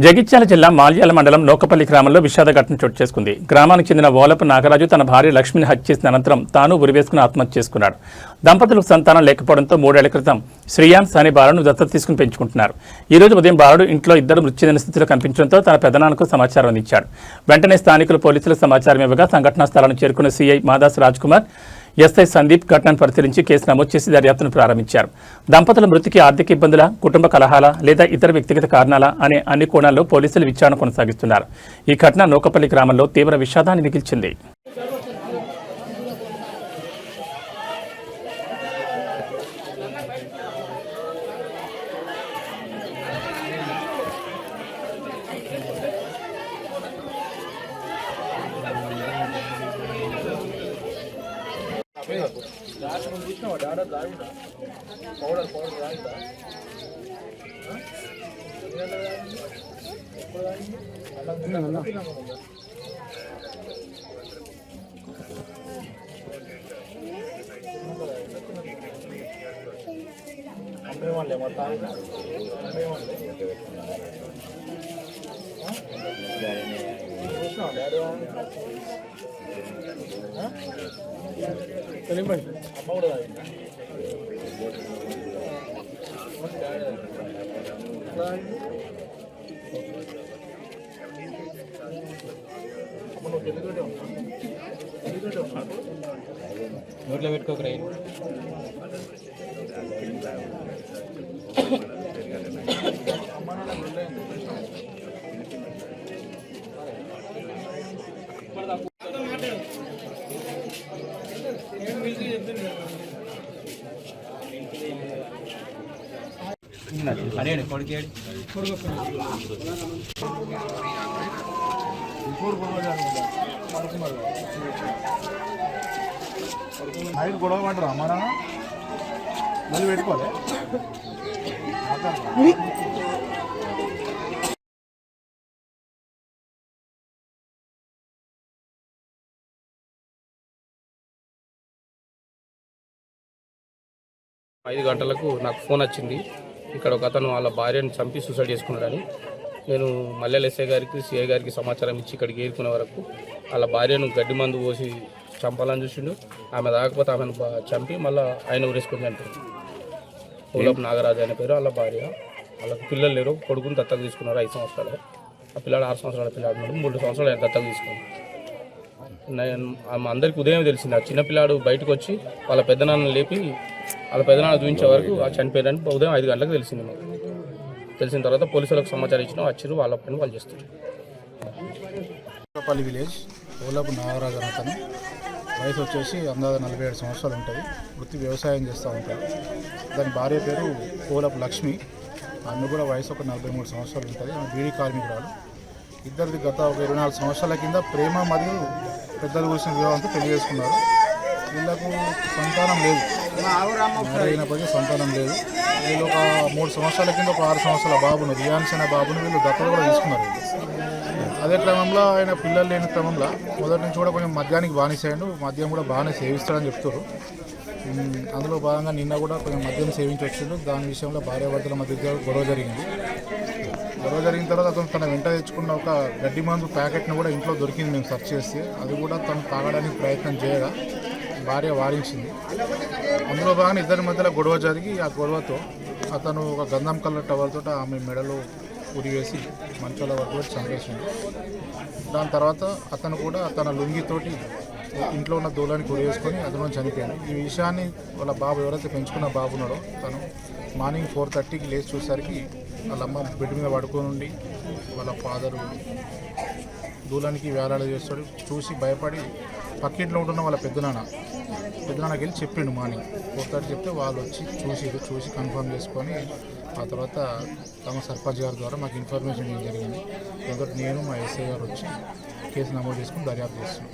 జగిత్యాల జిల్లా మాల్యాల మండలం నోకపల్లి గ్రామంలో విషాద ఘటన చోటు చేసుకుంది. గ్రామానికి చెందిన ఓలపు నాగరాజు తన భార్య లక్ష్మిని హత్య చేసిన అనంతరం తాను ఉరివేసుకుని ఆత్మహత్య చేసుకున్నాడు. దంపతులకు సంతానం లేకపోవడంతో 3 ఏళ్ల క్రితం శ్రీయాన్స్ అనే బాలును దత్తత తీసుకుని పెంచుకుంటున్నారు. ఈ రోజు ఉదయం బాలుడు ఇంట్లో ఇద్దరు మృతి చెందిన స్థితిలో కనిపించడంతో తన పెదనాన్నకు సమాచారం అందించాడు. వెంటనే స్థానికులు పోలీసులకు సమాచారం ఇవ్వగా సంఘటనా స్థలాన్ని చేరుకున్న సీఐ మాదాస్ రాజ్ కుమార్, ఎస్ఐ సందీప్ ఘటనను పరిశీలించి కేసు నమోదు చేసి దర్యాప్తును ప్రారంభించారు. దంపతుల మృతికి ఆర్థిక ఇబ్బందుల, కుటుంబ కలహాల లేదా ఇతర వ్యక్తిగత కారణాల అనే అన్ని కోణాల్లో పోలీసులు విచారణ కొనసాగిస్తున్నారు. ఈ ఘటన నోకపల్లి గ్రామంలో తీవ్ర విషాదాన్ని మిగిల్చింది. నోట్లో పెట్టుకోకరా. అరే కొడుకేడు నైట్ గొడవ పడరా మన మళ్ళీ పెట్టుకోలే. 5 గంటలకు నాకు ఫోన్ వచ్చింది, ఇక్కడ ఒక అతను వాళ్ళ భార్యను చంపి సూసైడ్ చేసుకున్నాడని. నేను మల్లెల ఎస్ఐ గారికి, సిఐ గారికి సమాచారం ఇచ్చి ఇక్కడికి ఏరుకునే వరకు వాళ్ళ భార్యను గడ్డి మందు పోసి చంపాలని చూసిండు. ఆమె రాకపోతే ఆమెను చంపి మళ్ళీ ఆయన ఊరేసుకుని అంటారు. ఓలపు నాగరాజు అనే పేరు వాళ్ళ భార్య. వాళ్ళకి పిల్లలు లేరు, కొడుకుని దత్తత తీసుకున్నారు 5 సంవత్సరాలు. ఆ పిల్లాడు 6 సంవత్సరాల పిల్లాడు, 3 సంవత్సరాలు ఆయన దత్తత తీసుకున్నాడు. అందరికీ ఉదయం తెలిసింది. ఆ చిన్నపిల్లాడు బయటకు వచ్చి వాళ్ళ పెద్దనాన్న లేపి వాళ్ళ పెద్దనాన్న చూపించే వరకు ఆ చనిపోయారని ఉదయం 5 గంటలకు తెలిసింది మాకు. తెలిసిన తర్వాత పోలీసులకు సమాచారం ఇచ్చినా వచ్చారు, వాళ్ళ పని వాళ్ళు చేస్తారు. నోకపల్లి విలేజ్ ఓలపు నాగరాజు అని అతను వయసు వచ్చేసి అందాజ 47 సంవత్సరాలు ఉంటుంది. వృత్తి వ్యవసాయం చేస్తూ ఉంటాడు. దాని భార్య పేరు ఓలపు లక్ష్మి. ఆమె కూడా వయసు ఒక 43 సంవత్సరాలు ఉంటుంది. ఆమె బీడీ కార్మికురాలు. ఇద్దరిది గత ఒక 24 సంవత్సరాల కింద ప్రేమ మరియు పెద్దలు కూర్చిన వివాహంతో పెళ్లి చేసుకున్నారు. వీళ్ళకు సంతానం లేదు, అయినప్పటికీ సంతానం లేదు. వీళ్ళు ఒక 3 సంవత్సరాల కింద ఒక 6 సంవత్సరాల బాబును, రియాన్స్ అనే బాబును వీళ్ళు దత్తత కూడా తీసుకున్నారు. అదే క్రమంలో ఆయన పిల్లలు లేని క్రమంలో మొదటి నుంచి కూడా కొంచెం మద్యానికి బానిసాయండు. మద్యం కూడా బాగానే సేవిస్తాడని చెప్తారు. అందులో భాగంగా నిన్న కూడా కొంచెం మద్యం సేవించి వచ్చిండు. దాని విషయంలో భార్యాభర్తల మధ్య గొడవ జరిగింది. గొడవ జరిగిన తర్వాత అతను తన వెంట తెచ్చుకున్న ఒక గడ్డి మందు ప్యాకెట్ను కూడా ఇంట్లో దొరికింది. మేము సెర్చ్ చేస్తే అది కూడా తను తాగడానికి ప్రయత్నం చేయగా భార్య వారించింది. అందులో భాగంగా ఇద్దరి మధ్యలో గొడవ జరిగి ఆ గొడవతో అతను ఒక గంధం కలర్ టవల్తో ఆమె మెడలో ఉరివేసి మంచాల వరకు చంపేసింది. దాని తర్వాత అతను కూడా తన లుంగితోటి ఇంట్లో ఉన్న దూలానికి ఉరివేసుకొని అతను చనిపోయాడు. ఈ విషయాన్ని వాళ్ళ బాబు ఎవరైతే పెంచుకున్న బాబు ఉన్నాడో తను మార్నింగ్ 4:30కి లేచి చూసేసరికి వాళ్ళ అమ్మ బెడ్ మీద పడుకొని ఉండి వాళ్ళ ఫాదరు దూలానికి వేలాడ చేస్తాడు. చూసి భయపడి పక్కింట్లో ఉంటున్న వాళ్ళ పెద్దనాన్నకి వెళ్ళి చెప్పిండు. మార్నింగ్ 4:30 చెప్తే వాళ్ళు వచ్చి చూసి కన్ఫర్మ్ చేసుకొని ఆ తర్వాత తమ సర్పంచ్ గారి ద్వారా మాకు ఇన్ఫర్మేషన్ ఇవ్వడం జరిగింది. దాంతో నేను మా ఎస్ఐ గారు వచ్చి కేసు నమోదు చేసుకుని దర్యాప్తు చేస్తున్నాం.